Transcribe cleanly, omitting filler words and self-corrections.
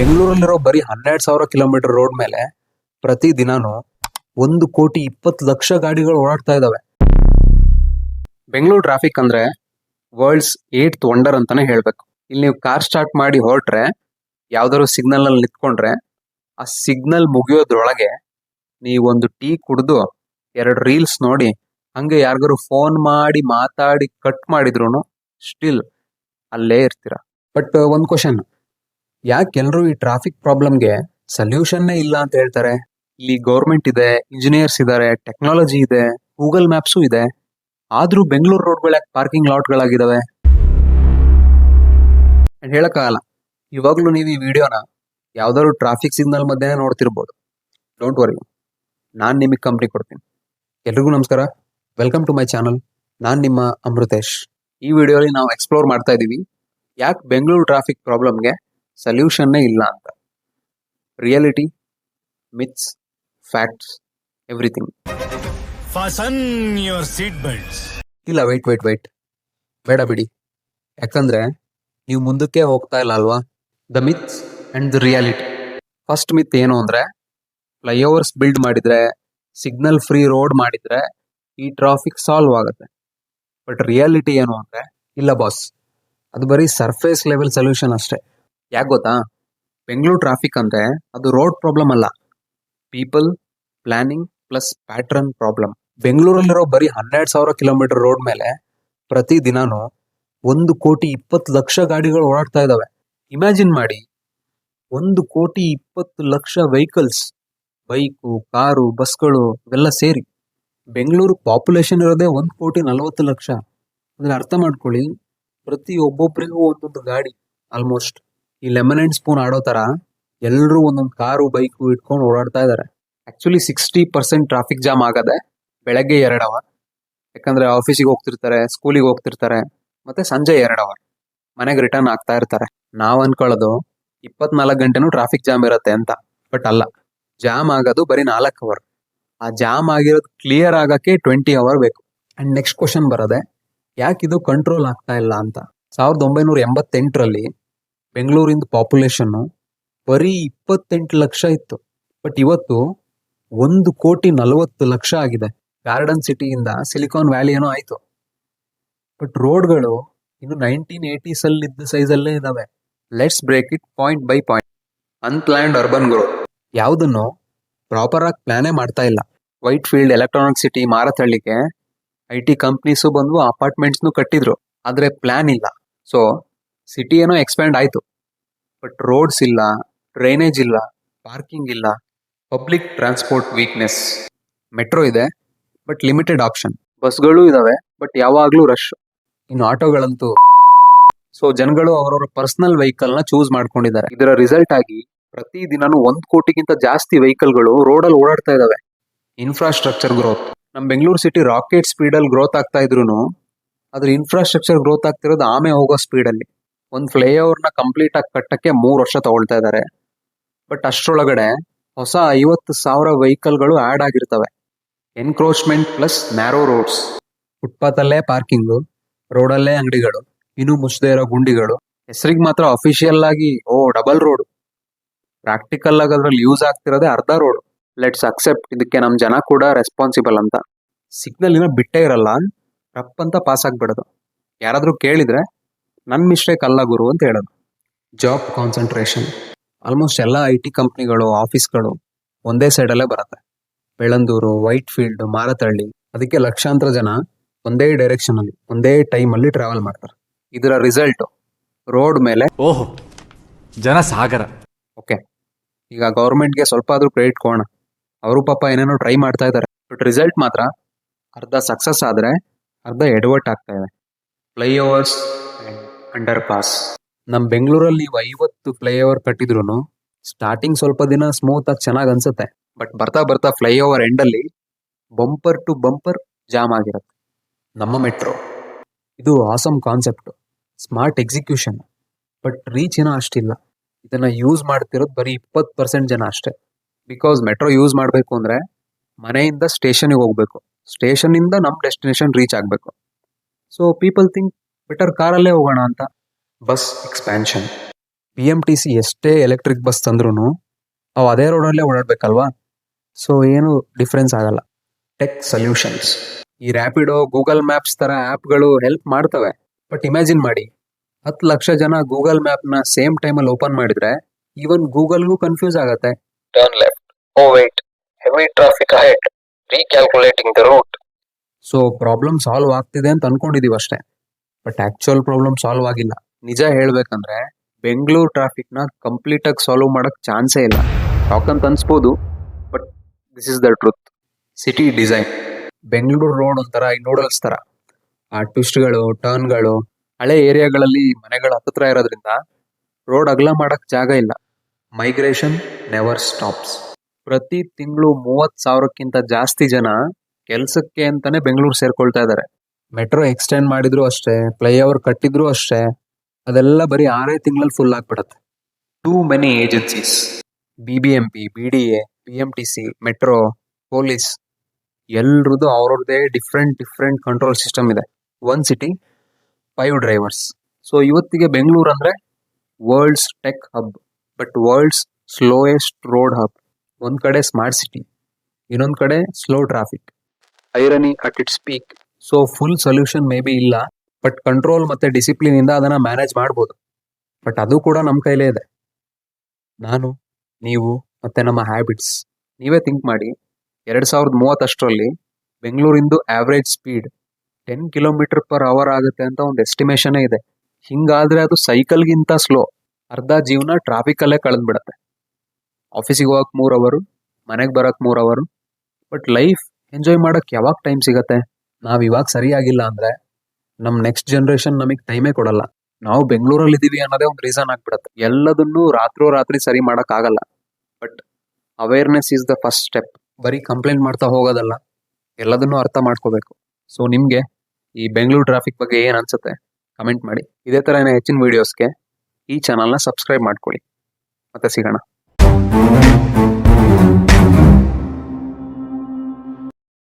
ಬೆಂಗಳೂರಲ್ಲಿರೋ ಬರೀ 12,000 kilometre road ಮೇಲೆ ಪ್ರತಿ ದಿನಾನು 1,20,00,000 ಗಾಡಿಗಳು ಓಡಾಡ್ತಾ ಇದಾವೆ. ಬೆಂಗಳೂರು ಟ್ರಾಫಿಕ್ ಅಂದ್ರೆ ವರ್ಲ್ಡ್ಸ್ 8th ವಂಡರ್ ಅಂತಾನೆ ಹೇಳ್ಬೇಕು. ಇಲ್ಲಿ ನೀವು ಕಾರ್ ಸ್ಟಾರ್ಟ್ ಮಾಡಿ ಹೊರಟ್ರೆ, ಯಾವ್ದಾದ್ರು ಸಿಗ್ನಲ್ ಅಲ್ಲಿ ನಿಂತ್ಕೊಂಡ್ರೆ, ಆ ಸಿಗ್ನಲ್ ಮುಗಿಯೋದ್ರೊಳಗೆ ನೀವೊಂದು ಟೀ ಕುಡಿದು 2 ರೀಲ್ಸ್ ನೋಡಿ, ಹಂಗೆ ಯಾರಿಗಾರು ಫೋನ್ ಮಾಡಿ ಮಾತಾಡಿ ಕಟ್ ಮಾಡಿದ್ರು ಸ್ಟಿಲ್ ಅಲ್ಲೇ ಇರ್ತೀರ. ಬಟ್ ಒಂದ್ ಕ್ವಶನ್, ಯಾಕೆ ಎಲ್ಲರೂ ಈ ಟ್ರಾಫಿಕ್ ಪ್ರಾಬ್ಲಮ್ಗೆ ಸೊಲ್ಯೂಷನ್ನೇ ಇಲ್ಲ ಅಂತ ಹೇಳ್ತಾರೆ? ಇಲ್ಲಿ ಗೌರ್ಮೆಂಟ್ ಇದೆ, ಇಂಜಿನಿಯರ್ಸ್ ಇದ್ದಾರೆ, ಟೆಕ್ನಾಲಜಿ ಇದೆ, ಗೂಗಲ್ ಮ್ಯಾಪ್ಸು ಇದೆ. ಆದ್ರೂ ಬೆಂಗಳೂರು ರೋಡ್ಗಳು ಯಾಕೆ ಪಾರ್ಕಿಂಗ್ ಲಾಟ್ಗಳಾಗಿದ್ದಾವೆ? ಹೇಳಕ್ಕಾಗಲ್ಲ. ಇವಾಗ್ಲೂ ನೀವು ಈ ವಿಡಿಯೋನ ಯಾವ್ದಾದ್ರು ಟ್ರಾಫಿಕ್ ಸಿಗ್ನಲ್ ಮಧ್ಯೆ ನೋಡ್ತಿರ್ಬೋದು. ಡೋಂಟ್ ವರಿ, ನಾನ್ ನಿಮಗೆ ಕಂಪ್ನಿ ಕೊಡ್ತೀನಿ. ಎಲ್ರಿಗೂ ನಮಸ್ಕಾರ, ವೆಲ್ಕಮ್ ಟು ಮೈ ಚಾನಲ್. ನಾನ್ ನಿಮ್ಮ ಅಮೃತೇಶ್. ಈ ವಿಡಿಯೋಲಿ ನಾವು ಎಕ್ಸ್ಪ್ಲೋರ್ ಮಾಡ್ತಾ ಇದೀವಿ ಯಾಕೆ ಬೆಂಗಳೂರು ಟ್ರಾಫಿಕ್ ಪ್ರಾಬ್ಲಮ್ಗೆ ಸೊಲ್ಯೂಷನ್ನೇ ಇಲ್ಲ ಅಂತ. Reality, myths, facts, everything. Fasten your seat belts. ಇಲ್ಲ, ವೆಯ್ಟ್ ಬೇಡ ಬಿಡಿ. ಯಾಕಂದ್ರೆ ನೀವು ಮುಂದಕ್ಕೆ ಹೋಗ್ತಾ ಇಲ್ಲ ಅಲ್ವಾ. The myths and the reality. First myth ಏನು ಅಂದ್ರೆ, ಫ್ಲೈಓವರ್ಸ್ ಬಿಲ್ಡ್ ಮಾಡಿದ್ರೆ, ಸಿಗ್ನಲ್ ಫ್ರೀ ರೋಡ್ ಮಾಡಿದ್ರೆ ಈ ಟ್ರಾಫಿಕ್ ಸಾಲ್ವ್ ಆಗುತ್ತೆ. ಬಟ್ ರಿಯಾಲಿಟಿ ಏನು ಅಂದ್ರೆ, ಇಲ್ಲ ಬಾಸ್, ಅದು ಬರೀ ಸರ್ಫೇಸ್ ಲೆವೆಲ್ ಸೊಲ್ಯೂಷನ್ ಅಷ್ಟೇ. ಯಾಕೆ ಗೊತ್ತಾ? ಬೆಂಗಳೂರು ಟ್ರಾಫಿಕ್ ಅಂದ್ರೆ ಅದು ರೋಡ್ ಪ್ರಾಬ್ಲಮ್ ಅಲ್ಲ, people, planning plus pattern problem. ಬೆಂಗಳೂರಲ್ಲಿರೋ ಬರೀ 12,000 ಕಿಲೋಮೀಟರ್ ರೋಡ್ ಮೇಲೆ ಪ್ರತಿ ದಿನಾನು 1,20,00,000 ಗಾಡಿಗಳು ಓಡಾಡ್ತಾ ಇದಾವೆ. ಇಮ್ಯಾಜಿನ್ ಮಾಡಿ, 1,20,00,000 ವೆಹಿಕಲ್ಸ್, ಬೈಕು, ಕಾರು, ಬಸ್ಗಳು ಇವೆಲ್ಲ ಸೇರಿ. ಬೆಂಗಳೂರು ಪಾಪ್ಯುಲೇಷನ್ ಇರೋದೇ 1,40,00,000. ಅದ್ರ ಅರ್ಥ ಮಾಡ್ಕೊಳ್ಳಿ, ಪ್ರತಿ ಒಬ್ಬೊಬ್ಬರಿಗೂ ಒಂದೊಂದು ಗಾಡಿ. ಆಲ್ಮೋಸ್ಟ್ ಈ ಲೆಮನ್ ಅಂಡ್ ಸ್ಪೂನ್ ಆಡೋ ತರ ಎಲ್ಲರೂ ಒಂದೊಂದು ಕಾರು, ಬೈಕು ಇಟ್ಕೊಂಡು ಓಡಾಡ್ತಾ ಇದಾರೆ. ಆಕ್ಚುಲಿ 60% ಟ್ರಾಫಿಕ್ ಜಾಮ್ ಆಗದೆ ಬೆಳಗ್ಗೆ 2 ಅವರ್. ಯಾಕಂದ್ರೆ ಆಫೀಸಿಗೆ ಹೋಗ್ತಿರ್ತಾರೆ, ಸ್ಕೂಲಿಗೆ ಹೋಗ್ತಿರ್ತಾರೆ, ಮತ್ತೆ ಸಂಜೆ 2 ಅವರ್ ಮನೆಗೆ ರಿಟರ್ನ್ ಆಗ್ತಾ ಇರ್ತಾರೆ. ನಾವ್ ಅನ್ಕೊಳ್ಳೋದು 24 ಗಂಟೆನೂ ಟ್ರಾಫಿಕ್ ಜಾಮ್ ಇರತ್ತೆ ಅಂತ. ಬಟ್ ಅಲ್ಲ, ಜಾಮ್ ಆಗೋದು ಬರೀ 4 ಅವರ್. ಆ ಜಾಮ್ ಆಗಿರೋದು ಕ್ಲಿಯರ್ ಆಗಕ್ಕೆ 20 ಅವರ್ ಬೇಕು. ಅಂಡ್ ನೆಕ್ಸ್ಟ್ ಕ್ವಶನ್ ಬರೋದೆ, ಯಾಕೆ ಇದು ಕಂಟ್ರೋಲ್ ಆಗ್ತಾ ಇಲ್ಲ ಅಂತ. 1988ರಲ್ಲಿ ಬೆಂಗಳೂರಿಂದ ಪಾಪ್ಯುಲೇಷನ್ ಬರೀ 28 ಲಕ್ಷ ಇತ್ತು. ಬಟ್ ಇವತ್ತು 1,40,00,000 ಆಗಿದೆ. ಗಾರ್ಡನ್ ಸಿಟಿಯಿಂದ ಸಿಲಿಕಾನ್ ವ್ಯಾಲಿ ಏನೋ ಆಯ್ತು. ಬಟ್ ರೋಡ್ಗಳು ಇನ್ನು 1980s ಅಲ್ಲಿ ಇದ್ದ ಸೈಜ್ ಅಲ್ಲೇ ಇದಾವೆ. Let's break it point by point. Unplanned urban growth, ಯಾವುದನ್ನು ಪ್ರಾಪರ್ ಆಗಿ ಪ್ಲಾನೇ ಮಾಡ್ತಾ ಇಲ್ಲ. ವೈಟ್ ಫೀಲ್ಡ್ ಎಲೆಕ್ಟ್ರಾನಿಕ್ ಸಿಟಿ ಮಾರತಳ್ಳಿಗೆ IT ಕಂಪ್ನೀಸು ಬಂದು ಅಪಾರ್ಟ್ಮೆಂಟ್ಸ್ನು ಕಟ್ಟಿದ್ರು, ಆದ್ರೆ ಪ್ಲಾನ್ ಇಲ್ಲ. ಸೊ ಸಿಟಿ ಏನೋ ಎಕ್ಸ್ಪ್ಯಾಂಡ್ ಆಯ್ತು, ಬಟ್ ರೋಡ್ಸ್ ಇಲ್ಲ, ಡ್ರೈನೇಜ್ ಇಲ್ಲ, ಪಾರ್ಕಿಂಗ್ ಇಲ್ಲ, ಪಬ್ಲಿಕ್ ಟ್ರಾನ್ಸ್ಪೋರ್ಟ್ ವೀಕ್ನೆಸ್. ಮೆಟ್ರೋ ಇದೆ ಬಟ್ ಲಿಮಿಟೆಡ್ ಆಪ್ಷನ್, ಬಸ್ಗಳು ಇದಾವೆ ಬಟ್ ಯಾವಾಗ್ಲೂ ರಶ್. ಇನ್ನು ಆಟೋಗಳಂತೂ, ಸೊ ಜನಗಳು ಅವರವರ ಪರ್ಸನಲ್ ವೆಹಿಕಲ್ ನ ಚೂಸ್ ಮಾಡ್ಕೊಂಡಿದ್ದಾರೆ. ಇದರ ರಿಸಲ್ಟ್ ಆಗಿ ಪ್ರತಿ ದಿನಾನು 1 ಕೋಟಿಗಿಂತ ಜಾಸ್ತಿ ವೆಹಿಕಲ್ಗಳು ರೋಡಲ್ಲಿ ಓಡಾಡ್ತಾ ಇದಾವೆ. ಇನ್ಫ್ರಾಸ್ಟ್ರಕ್ಚರ್ ಗ್ರೋತ್, ನಮ್ ಬೆಂಗಳೂರು ಸಿಟಿ ರಾಕೆಟ್ ಸ್ಪೀಡ್ ಅಲ್ಲಿ ಗ್ರೋತ್ ಆಗ್ತಾ ಇದ್ರು ಅದ್ರ ಇನ್ಫ್ರಾಸ್ಟ್ರಕ್ಚರ್ ಗ್ರೋತ್ ಆಗ್ತಿರೋದು ಆಮೆ ಹೋಗೋ ಸ್ಪೀಡ್ ಅಲ್ಲಿ. ಒಂದು ಫ್ಲೈಓವರ್ ನ ಕಂಪ್ಲೀಟ್ ಆಗಿ ಕಟ್ಟಕ್ಕೆ 3 ವರ್ಷ ತಗೊಳ್ತಾ ಇದ್ದಾರೆ. ಬಟ್ ಅಷ್ಟರೊಳಗಡೆ ಹೊಸ 50,000 ವೆಹಿಕಲ್ಗಳು ಆಡ್ ಆಗಿರ್ತವೆ. Encroachment plus narrow roads, footpath ಅಲ್ಲೇ ಪಾರ್ಕಿಂಗು, ರೋಡಲ್ಲೇ ಅಂಗಡಿಗಳು, ಇನ್ನೂ ಮುಚ್ಚದೇ ಇರೋ ಗುಂಡಿಗಳು. ಹೆಸರಿಗೆ ಮಾತ್ರ ಅಫಿಷಿಯಲ್ ಆಗಿ ಡಬಲ್ ರೋಡ್, ಪ್ರಾಕ್ಟಿಕಲ್ ಆಗಿ ಅದ್ರಲ್ಲಿ ಯೂಸ್ ಆಗ್ತಿರೋದೇ ಅರ್ಧ ರೋಡ್. ಲೆಟ್ಸ್ ಅಕ್ಸೆಪ್ಟ್, ಇದಕ್ಕೆ ನಮ್ ಜನ ಕೂಡ ರೆಸ್ಪಾನ್ಸಿಬಲ್ ಅಂತ. ಸಿಗ್ನಲ್ ಏನೋ ಬಿಟ್ಟೇ ಇರಲ್ಲ, ರಪ್ ಅಂತ ಪಾಸ್ ಆಗ್ಬಿಡೋದು. ಯಾರಾದ್ರೂ ಕೇಳಿದ್ರೆ ನನ್ ಮಿಸ್ಟೇಕ್ ಅಲ್ಲ ಗುರು ಅಂತ ಹೇಳೋದು. ಜಾಬ್ ಕಾನ್ಸಂಟ್ರೇಷನ್, ಆಲ್ಮೋಸ್ಟ್ ಎಲ್ಲ IT ಕಂಪ್ನಿಗಳು, ಆಫೀಸ್ಗಳು ಒಂದೇ ಸೈಡಲ್ಲೇ ಬರುತ್ತೆ. Bellandur, white field, Marathahalli. ಅದಕ್ಕೆ ಲಕ್ಷಾಂತರ ಜನ ಒಂದೇ ಡೈರೆಕ್ಷನ್ ಅಲ್ಲಿ ಒಂದೇ ಟೈಮ್ ಅಲ್ಲಿ ಟ್ರಾವೆಲ್ ಮಾಡ್ತಾರೆ. ಇದರ ರಿಸಲ್ಟ್ ರೋಡ್ ಮೇಲೆ ಜನ ಸಾಗರ. ಓಕೆ, ಈಗ ಗೌರ್ಮೆಂಟ್ಗೆ ಸ್ವಲ್ಪ ಆದ್ರೂ ಕ್ರೆಡಿಟ್ ಕೊಡೋಣ. ಅವರು ಪಾಪ ಏನೇನೋ ಟ್ರೈ ಮಾಡ್ತಾ ಇದ್ದಾರೆ. ಬಟ್ ರಿಸಲ್ಟ್ ಮಾತ್ರ ಅರ್ಧ ಸಕ್ಸಸ್ ಆದ್ರೆ ಅರ್ಧ ಎಡವಟ್ ಆಗ್ತಾ ಇದೆ. Flyovers and under pass. ನಮ್ ಬೆಂಗಳೂರಲ್ಲಿ 50 ಫ್ಲೈಓವರ್ ಕಟ್ಟಿದ್ರು ಸ್ಟಾರ್ಟಿಂಗ್ ಸ್ವಲ್ಪ ದಿನ ಸ್ಮೂತ್ ಆಗಿ ಚೆನ್ನಾಗ್ ಅನ್ಸುತ್ತೆ. ಬಟ್ ಬರ್ತಾ ಬರ್ತಾ ಫ್ಲೈಓವರ್ ಎಂಡ್ ಅಲ್ಲಿ ಬಂಪರ್ ಟು ಬಂಪರ್ ಜಾಮ್ ಆಗಿರುತ್ತೆ. ನಮ್ಮ ಮೆಟ್ರೋ, ಇದು awesome concept, smart execution, but reach ಏನೋ ಅಷ್ಟಿಲ್ಲ. ಇದನ್ನ ಯೂಸ್ ಮಾಡ್ತಿರೋದು ಬರೀ 20% ಜನ ಅಷ್ಟೇ. ಬಿಕಾಸ್ ಮೆಟ್ರೋ ಯೂಸ್ ಮಾಡಬೇಕು ಅಂದ್ರೆ ಮನೆಯಿಂದ ಸ್ಟೇಷನ್ಗೆ ಹೋಗ್ಬೇಕು, ಸ್ಟೇಷನ್ ಇಂದ ನಮ್ ಡೆಸ್ಟಿನೇಷನ್ ರೀಚ್ ಆಗ್ಬೇಕು. ಸೊ ಪೀಪಲ್ ಥಿಂಕ್ ಬೆಟರ್ ಕಾರಲ್ಲೇ ಹೋಗೋಣ ಅಂತ. ಬಸ್ ಎಕ್ಸ್ಪ್ಯಾನ್ಷನ್, PMTC ಎಷ್ಟೇ ಎಲೆಕ್ಟ್ರಿಕ್ ಬಸ್ ತಂದ್ರೂ ಅವು ಅದೇ ರೋಡಲ್ಲೇ ಓಡಾಡ್ಬೇಕಲ್ವಾ, ಸೊ ಏನು ಡಿಫ್ರೆನ್ಸ್ ಆಗಲ್ಲ. Tech solutions. ಈ ರ್ಯಾಪಿಡೋ, ಗೂಗಲ್ ಮ್ಯಾಪ್ಸ್ ತರ ಆ್ಯಪ್ಗಳು ಹೆಲ್ಪ್ ಮಾಡ್ತವೆ. ಬಟ್ ಇಮ್ಯಾಜಿನ್ ಮಾಡಿ, 10 ಲಕ್ಷ ಜನ ಗೂಗಲ್ ಮ್ಯಾಪ್ನ ಸೇಮ್ ಟೈಮಲ್ಲಿ ಓಪನ್ ಮಾಡಿದ್ರೆ ಈವನ್ ಗೂಗಲ್ಗೂ ಕನ್ಫ್ಯೂಸ್ ಆಗತ್ತೆ. Turn left. Oh wait, heavy traffic ahead. Recalculating the route. So problem solve ಆಗ್ತಿದೆ ಅಂತ ಅನ್ಕೊಂಡಿದೀವಿ ಅಷ್ಟೇ, ಬಟ್ ಆಕ್ಚುಯಲ್ ಪ್ರಾಬ್ಲಮ್ ಸಾಲ್ವ್ ಆಗಿಲ್ಲ. ನಿಜ ಹೇಳ್ಬೇಕಂದ್ರೆ ಬೆಂಗಳೂರು ಟ್ರಾಫಿಕ್ನ ಕಂಪ್ಲೀಟ್ ಆಗಿ ಸಾಲ್ವ್ ಮಾಡಕ್ ಚಾನ್ಸೇ ಇಲ್ಲ. ಶಾಕ್ ಅಂತ ಅನ್ಸ್ಬೋದು, but this is the truth. City design. Bengaluru road ಒಂಥರ ಈ ನೂಡಲ್ಸ್ ತರ. ಆ ಟ್ವಿಸ್ಟ್ಗಳು, ಟರ್ನ್ಗಳು, ಹಳೆ ಏರಿಯಾಗಳಲ್ಲಿ ಮನೆಗಳ ಹತ್ತಿರ ಇರೋದ್ರಿಂದ ರೋಡ್ ಅಗಲ ಮಾಡಕ್ ಜಾಗ ಇಲ್ಲ. Migration never stops. ಪ್ರತಿ ತಿಂಗಳು 30,000ಕ್ಕಿಂತ ಜಾಸ್ತಿ ಜನ ಕೆಲ್ಸಕ್ಕೆ ಅಂತಾನೆ ಬೆಂಗಳೂರು ಸೇರ್ಕೊಳ್ತಾ ಇದ್ದಾರೆ. ಮೆಟ್ರೋ ಎಕ್ಸ್ಟೆಂಡ್ ಮಾಡಿದ್ರು ಅಷ್ಟೇ, ಫ್ಲೈಓವರ್ ಕಟ್ಟಿದ್ರು ಅಷ್ಟೇ, ಅದೆಲ್ಲ ಬರೀ 6 ತಿಂಗಳಲ್ಲಿ ಫುಲ್ ಆಗ್ಬಿಡತ್ತೆ. Too many agencies. BBMP, BDA, PMTC, metro, police ಎಲ್ರದ್ದು ಅವ್ರವ್ರದ್ದೇ ಡಿಫ್ರೆಂಟ್ ಕಂಟ್ರೋಲ್ ಸಿಸ್ಟಮ್ ಇದೆ. 1 ಸಿಟಿ 5 ಡ್ರೈವರ್ಸ್. ಸೊ ಇವತ್ತಿಗೆ ಬೆಂಗಳೂರು ಅಂದ್ರೆ world's tech hub, but world's slowest road hub. ಒಂದ್ ಕಡೆ ಸ್ಮಾರ್ಟ್ ಸಿಟಿ, ಇನ್ನೊಂದ್ ಕಡೆ slow traffic. Irony at its peak. So full solution may be ಇಲ್ಲ, ಬಟ್ ಕಂಟ್ರೋಲ್ ಮತ್ತೆ ಡಿಸಿಪ್ಲಿನ್ ಇಂದ ಅದನ್ನ ಮ್ಯಾನೇಜ್ ಮಾಡ್ಬೋದು. ಬಟ್ ಅದು ಕೂಡ ನಮ್ಮ ಕೈಲೇ ಇದೆ. ನಾನು, ನೀವು ಮತ್ತೆ ನಮ್ಮ ಹ್ಯಾಬಿಟ್ಸ್. ನೀವೇ ಥಿಂಕ್ ಮಾಡಿ, 2030 ಬೆಂಗಳೂರಿಂದು ಆವ್ರೇಜ್ ಸ್ಪೀಡ್ 10 km/h ಆಗುತ್ತೆ ಅಂತ ಒಂದು ಎಸ್ಟಿಮೇಷನ್ ಇದೆ. ಹಿಂಗಾದ್ರೆ ಅದು ಸೈಕಲ್ಗಿಂತ ಸ್ಲೋ. ಅರ್ಧ ಜೀವನ ಟ್ರಾಫಿಕ್ ಅಲ್ಲೇ ಕಳೆದ್ಬಿಡತ್ತೆ. ಆಫೀಸಿಗೆ ಹೋಗಕ್ 3 ಅವರ್, ಮನೆಗೆ ಬರಕ್ 3 ಅವರ್. ಬಟ್ ಲೈಫ್ ಎಂಜಾಯ್ ಮಾಡಕ್ ಯಾವಾಗ ಟೈಮ್ ಸಿಗತ್ತೆ? ನಾವ್ ಇವಾಗ ಸರಿಯಾಗಿಲ್ಲ ಅಂದ್ರೆ ನಮ್ ನೆಕ್ಸ್ಟ್ ಜನರೇಷನ್ ನಮಗ್ ಟೈಮೇ ಕೊಡಲ್ಲ. ನಾವು ಬೆಂಗಳೂರಲ್ಲಿ ಇದೀವಿ ಅನ್ನೋದೇ ಒಂದು ರೀಸನ್ ಆಗ್ಬಿಡತ್ತೆ. ಎಲ್ಲದನ್ನೂ ರಾತ್ರಿ ಸರಿ ಮಾಡಕ್ ಆಗಲ್ಲ, but awareness is the first step. ಬರೀ ಕಂಪ್ಲೇಂಟ್ ಮಾಡ್ತಾ ಹೋಗೋದಲ್ಲ, ಎಲ್ಲದನ್ನೂ ಅರ್ಥ ಮಾಡ್ಕೋಬೇಕು. ಸೊ ನಿಮ್ಗೆ ಈ ಬೆಂಗಳೂರು ಟ್ರಾಫಿಕ್ ಬಗ್ಗೆ ಏನ್ ಅನ್ಸುತ್ತೆ ಕಮೆಂಟ್ ಮಾಡಿ. ಇದೇ ತರ ಹೆಚ್ಚಿನ ವಿಡಿಯೋಸ್ಗೆ ಈ ಚಾನಲ್ನ ಸಬ್ಸ್ಕ್ರೈಬ್ ಮಾಡ್ಕೊಳ್ಳಿ. ಮತ್ತೆ ಸಿಗೋಣ.